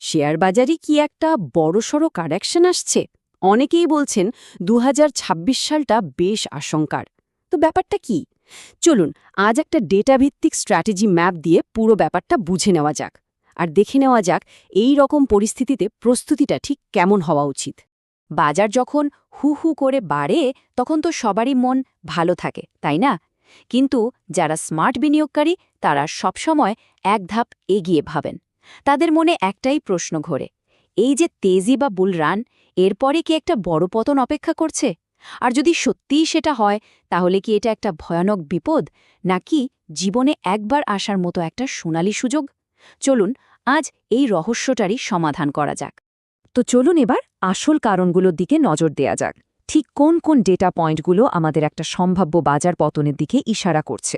Share বাজারে কি একটা বড়সড় কারেকশন আসছে? অনেকেই বলছেন ২০২৬ সালটা বেশ আশঙ্কার। তো ব্যাপারটা কি? চলুন আজ একটা ডেটাভিত্তিক স্ট্র্যাটেজি ম্যাপ দিয়ে পুরো ব্যাপারটা বুঝে নেওয়া যাক। আর দেখে নেওয়া যাক এই রকম পরিস্থিতিতে প্রস্তুতিটা ঠিক কেমন হওয়া উচিত। বাজার যখন হু হু করে বাড়ে তখন তো সবারই মন ভালো থাকে, তাই না? কিন্তু যারা স্মার্ট বিনিয়োগকারী তারা সবসময় এক ধাপ এগিয়ে ভাবেন। তাদের মনে একটাই প্রশ্ন ঘোরে, এই যে তেজি বা বুল রান, এরপরে কি একটা বড় পতন অপেক্ষা করছে? আর যদি সত্যিই সেটা হয়, তাহলে কি এটা একটা ভয়ানক বিপদ, নাকি জীবনে একবার আসার মতো একটা সোনালী সুযোগ? চলুন আজ এই রহস্যটারই সমাধান করা যাক। তো চলুন এবার আসল কারণগুলোর দিকে নজর দেয়া যাক। ঠিক কোন কোন ডেটা পয়েন্টগুলো আমাদের একটা সম্ভাব্য বাজার পতনের দিকে ইশারা করছে,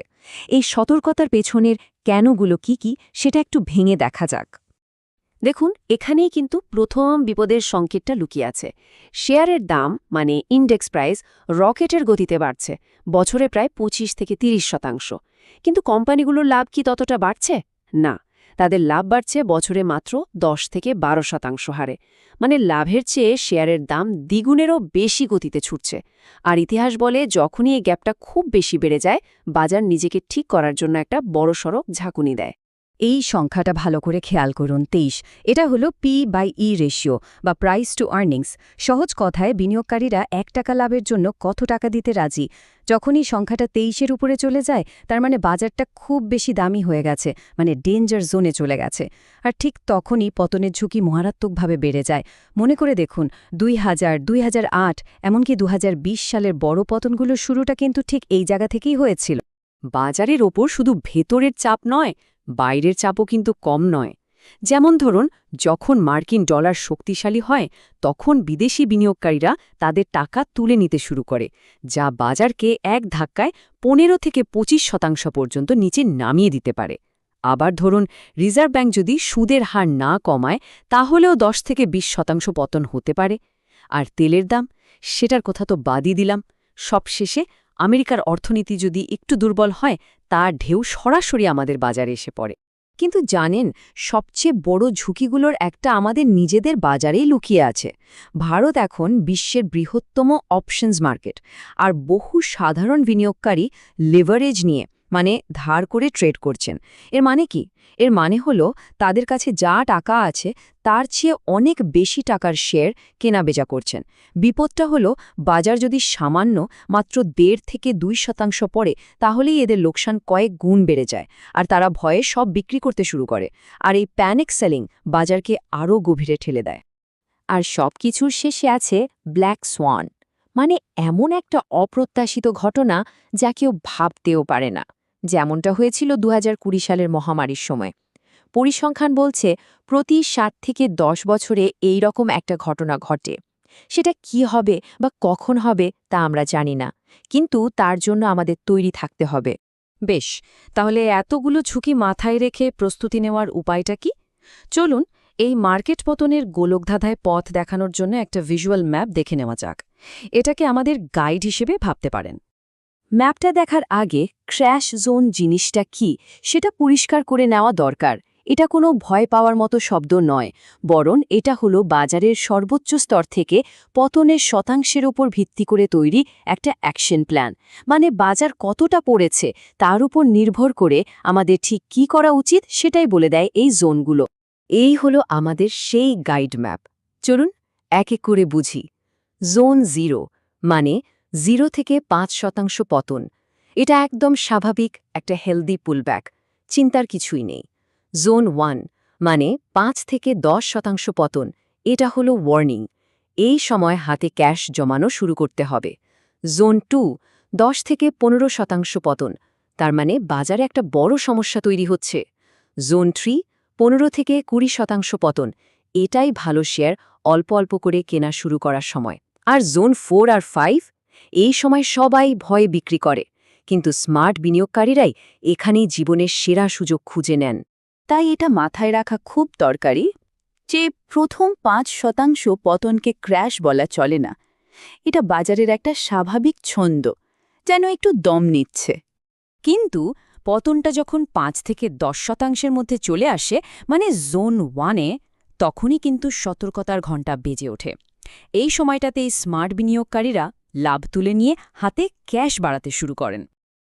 এই সতর্কতার পেছনের কেনগুলো কি সেটা একটু ভেঙে দেখা যাক। দেখুন, এখানেই কিন্তু প্রথম বিপদের সংকেতটা লুকিয়ে আছে। শেয়ারের দাম মানে ইন্ডেক্স প্রাইস রকেটের গতিতে বাড়ছে, বছরে প্রায় ২৫ থেকে ৩০%। কিন্তু কোম্পানিগুলোর লাভ কি ততটা বাড়ছে? না, তাদের লাভ বাড়ছে বছরে মাত্র ১০ থেকে ১২% হারে। মানে লাভের চেয়ে শেয়ারের দাম দ্বিগুণেরও বেশি গতিতে ছুটছে। আর ইতিহাস বলে যখনই এই গ্যাপটা খুব বেশি বেড়ে যায়, বাজার নিজেকে ঠিক করার জন্য একটা বড়সড় ঝাঁকুনি দেয়। এই সংখ্যাটা ভালো করে খেয়াল করুন, ২৩। এটা হলো P/E রেশিও বা প্রাইস টু আর্নিংস। সহজ কথায় বিনিয়োগকারীরা ৳১ লাভের জন্য কত টাকা দিতে রাজি। যখনই সংখ্যাটা ২৩-এর উপরে চলে যায়, তার মানে বাজারটা খুব বেশি দামি হয়ে গেছে, মানে ডেঞ্জার জোনে চলে গেছে। আর ঠিক তখনই পতনের ঝুঁকি মারাত্মকভাবে বেড়ে যায়। মনে করে দেখুন, ২০০০, ২০০৮, এমনকি ২০২০ সালের বড় পতনগুলোর শুরুটা কিন্তু ঠিক এই জায়গা থেকেই হয়েছিল। বাজারের ওপর শুধু ভেতরের চাপ নয়, বাইরের চাপও কিন্তু কম নয়। যেমন ধরুন, যখন মার্কিন ডলার শক্তিশালী হয়, তখন বিদেশি বিনিয়োগকারীরা তাদের টাকা তুলে নিতে শুরু করে, যা বাজারকে এক ধাক্কায় ১৫ থেকে ২৫% পর্যন্ত নিচে নামিয়ে দিতে পারে। আবার ধরুন, রিজার্ভ ব্যাংক যদি সুদের হার না কমায়, তাহলেও ১০ থেকে ২০% পতন হতে পারে। আর তেলের দাম, সেটার কথা তো বাদই দিলাম। সবশেষে আমেরিকার অর্থনীতি যদি একটু দুর্বল হয়, তার ঢেউ সরাসরি আমাদের বাজারে এসে পড়ে। কিন্তু জানেন, সবচেয়ে বড় ঝুঁকিগুলোর একটা আমাদের নিজেদের বাজারেই লুকিয়ে আছে। ভারত এখন বিশ্বের বৃহত্তম অপশনস মার্কেট, আর বহু সাধারণ বিনিয়োগকারী লিভারেজ নিয়ে, মানে ধার করে ট্রেড করছেন। এর মানে কি? এর মানে হলো তাদের কাছে যা টাকা আছে তার চেয়ে অনেক বেশি টাকার শেয়ার কেনাবেচা করছেন। বিপদটা হলো, বাজার যদি সামান্য মাত্র ১.৫ থেকে ২% পড়ে, তাহলেই এদের লোকসান কয়েক গুণ বেড়ে যায়, আর তারা ভয়ে সব বিক্রি করতে শুরু করে। আর এই প্যানিক সেলিং বাজারকে আরও গভীরে ঠেলে দেয়। আর সবকিছুর শেষে আছে ব্ল্যাক সোয়ান, মানে এমন একটা অপ্রত্যাশিত ঘটনা যা কেউ ভাবতেও পারে না। যেমনটা হয়েছিল ২০২০ সালের মহামারীর সময়। পরিসংখ্যান বলছে প্রতি ৭ থেকে ১০ বছরে এই রকম একটা ঘটনা ঘটে। সেটা কি হবে বা কখন হবে তা আমরা জানি না, কিন্তু তার জন্য আমাদের তৈরি থাকতে হবে। বেশ, তাহলে এতগুলো ঝুঁকি মাথায় রেখে প্রস্তুতি নেওয়ার উপায়টা কি? চলুন এই মার্কেট পতনের গোলকধাঁধায় পথ দেখানোর জন্য একটা ভিজুয়াল ম্যাপ দেখে নেওয়া যাক। এটাকে আমাদের গাইড হিসেবে ভাবতে পারেন। ম্যাপটা দেখার আগে ক্র্যাশ জোন জিনিসটা কি সেটা পরিষ্কার করে নেওয়া দরকার। এটা কোনো ভয় পাওয়ার মতো শব্দ নয়, বরং এটা হলো বাজারের সর্বোচ্চ স্তর থেকে পতনের শতাংশের উপর ভিত্তি করে তৈরি একটা অ্যাকশন প্ল্যান। মানে বাজার কতটা পড়েছে তার উপর নির্ভর করে আমাদের ঠিক কী করা উচিত সেটাই বলে দেয় এই জোনগুলো। এই হলো আমাদের সেই গাইড ম্যাপ। চলুন এক এক করে বুঝি। জোন 0 মানে 0 থেকে ৫% পতন। এটা একদম স্বাভাবিক একটা হেলদি পুলব্যাক, চিন্তার কিছুই নেই। জোন 1 মানে ৫ থেকে ১০% পতন। এটা হলো ওয়ার্নিং, এই সময় হাতে ক্যাশ জমানো শুরু করতে হবে। জোন 2 ১০ থেকে ১৫% পতন, তার মানে বাজারে একটা বড় সমস্যা তৈরি হচ্ছে। জোন 3 ১৫ থেকে ২০% পতন, এটাই ভালো শেয়ার অল্প অল্প করে কেনা শুরু করার সময়। আর জোন 4 আর 5, এই সময় সবাই ভয়ে বিক্রি করে, কিন্তু স্মার্ট বিনিয়োগকারীরাই এখানেই জীবনের সেরা সুযোগ খুঁজে নেন। তাই এটা মাথায় রাখা খুব দরকারি যে প্রথম ৫% পতনকে ক্র্যাশ বলা চলে না। এটা বাজারের একটা স্বাভাবিক ছন্দ, যেন একটু দম নিচ্ছে। কিন্তু পতনটা যখন ৫ থেকে ১০% মধ্যে চলে আসে, মানে জোন 1-এ, তখনই কিন্তু সতর্কতার ঘণ্টা বেজে ওঠে। এই সময়টাতেই স্মার্ট বিনিয়োগকারীরা লাভ তুলে নিয়ে হাতে ক্যাশ বাড়াতে শুরু করেন।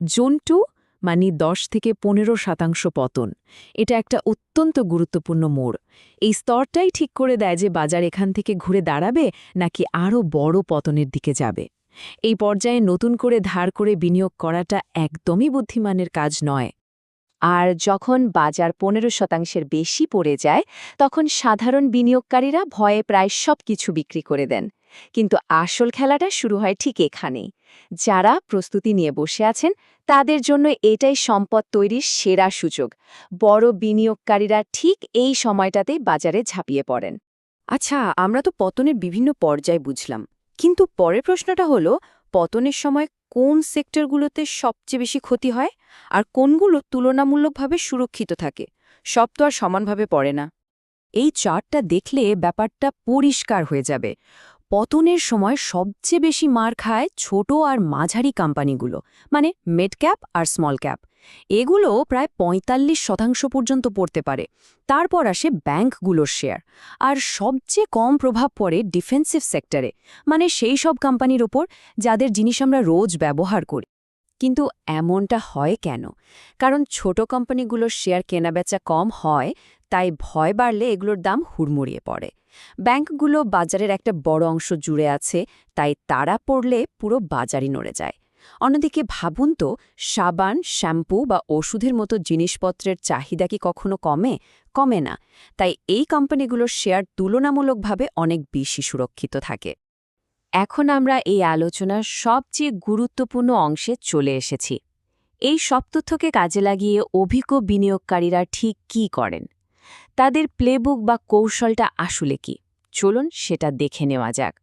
জোন 2 মানে 10 থেকে 15% পতন, এটা একটা অত্যন্ত গুরুত্বপূর্ণ মোড়। এই স্তরটাই ঠিক করে দেয় যে বাজার এখান থেকে ঘুরে দাঁড়াবে নাকি আরও বড় পতনের দিকে যাবে। এই পর্যায়ে নতুন করে ধার করে বিনিয়োগ করাটা একদমই বুদ্ধিমানের কাজ নয়। আর যখন বাজার 15% বেশি পড়ে যায় তখন সাধারণ বিনিয়োগকারীরা ভয়ে প্রায় সব কিছু বিক্রি করে দেন। কিন্তু আসল খেলাটা শুরু হয় ঠিক এখানেই। যারা প্রস্তুতি নিয়ে বসে আছেন তাদের জন্য এটাই সম্পদ তৈরির সেরা সুযোগ। বড় বিনিয়োগকারীরা ঠিক এই সময়টাতেই বাজারে ঝাঁপিয়ে পড়েন। আচ্ছা, আমরা তো পতনের বিভিন্ন পর্যায় বুঝলাম, কিন্তু পরের প্রশ্নটা হলো, পতনের সময় কোন সেক্টরগুলোতে সবচেয়ে বেশি ক্ষতি হয় আর কোনগুলো তুলনামূলকভাবে সুরক্ষিত থাকে? সব তো আর সমানভাবে পড়ে না। এই চার্টটা দেখলে ব্যাপারটা পরিষ্কার হয়ে যাবে। পতনের সময় সবচেয়ে বেশি মার খায় ছোট আর মাঝারি কোম্পানিগুলো, মানে মিড ক্যাপ আর স্মল ক্যাপ। এগুলো প্রায় ৪৫% পর্যন্ত পড়তে পারে। তারপর আসে ব্যাংকগুলোর শেয়ার। আর সবচেয়ে কম প্রভাব পড়ে ডিফেন্সিভ সেক্টরে, মানে সেই সব কোম্পানির ওপর যাদের জিনিস আমরা রোজ ব্যবহার করি। কিন্তু এমনটা হয় কেন? কারণ ছোট কোম্পানিগুলোর শেয়ার কেনাবেচা কম হয়, তাই ভয় বাড়লে এগুলোর দাম হুড়মুড়িয়ে পড়ে। ব্যাংকগুলো বাজারের একটা বড় অংশ জুড়ে আছে, তাই তারা পড়লে পুরো বাজারই নড়ে যায়। অন্যদিকে ভাবুন তো, সাবান, শ্যাম্পু বা ওষুধের মতো জিনিসপত্রের চাহিদা কি কখনো কমে? কমে না। তাই এই কোম্পানিগুলোর শেয়ার তুলনামূলকভাবে অনেক বেশি সুরক্ষিত থাকে। এখন আমরা এই আলোচনার সবচেয়ে গুরুত্বপূর্ণ অংশে চলে এসেছি। এই সব তথ্যকে কাজে লাগিয়ে অভিজ্ঞ বিনিয়োগকারীরা ঠিক কী করেন? তাদের প্লেবুক বা কৌশলটা আসলে কি? চলুন সেটা দেখে নেওয়া যাক।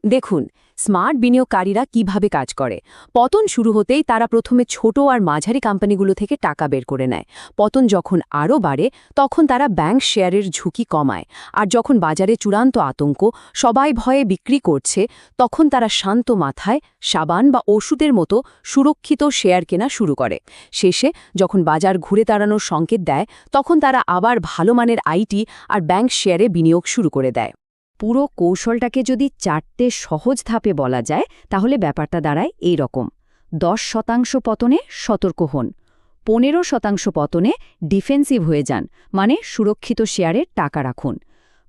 দেখুন, স্মার্ট বিনিয়োগকারীরা কিভাবে কাজ করে। পতন শুরু হতেই তারা প্রথমে ছোট আর মাঝারি কোম্পানিগুলো থেকে টাকা বের করে নেয়। পতন যখন আরও বাড়ে তখন তারা ব্যাংক শেয়ারের ঝুঁকি কমায়। আর যখন বাজারে চূড়ান্ত আতঙ্ক, সবাই ভয়ে বিক্রি করছে, তখন তারা শান্ত মাথায় সাবান বা ওষুধের মতো সুরক্ষিত শেয়ার কেনা শুরু করে। শেষে যখন বাজার ঘুরে দাঁড়ানোর সংকেত দেয়, তখন তারা আবার ভালো মানের আইটি আর ব্যাংক শেয়ারে বিনিয়োগ শুরু করে দেয়। পুরো কৌশলটাকে যদি 4টে সহজ ধাপে বলা যায় তাহলে ব্যাপারটা দাঁড়ায় এই রকম। 10% পতনে সতর্ক হন, 15% পতনে ডিফেন্সিভ হয়ে যান, মানে সুরক্ষিত শেয়ারে টাকা রাখুন,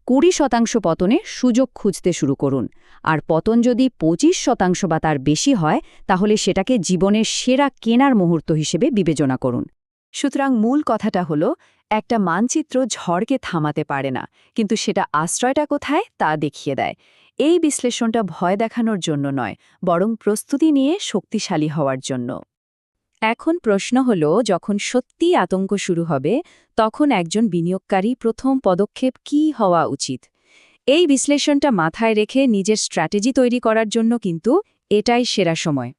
20% পতনে সুযোগ খুঁজতে শুরু করুন, আর পতন যদি 25% বা তার বেশি হয় তাহলে সেটাকে জীবনের সেরা কেনার মুহূর্ত হিসেবে বিবেচনা করুন। সুতরাং মূল কথাটা হলো, একটা মানচিত্র ঝড়কে থামাতে পারে না, কিন্তু সেটা আশ্রয়টা কোথায় তা দেখিয়ে দেয়। এই বিশ্লেষণটা ভয় দেখানোর জন্য নয়, বরং প্রস্তুতি নিয়ে শক্তিশালী হওয়ার জন্য। এখন প্রশ্ন হলো, যখন সত্যি আতঙ্ক শুরু হবে তখন একজন বিনিয়োগকারী প্রথম পদক্ষেপ কী হওয়া উচিত? এই বিশ্লেষণটা মাথায় রেখে নিজের স্ট্র্যাটেজি তৈরি করার জন্য কিন্তু এটাই সেরা সময়।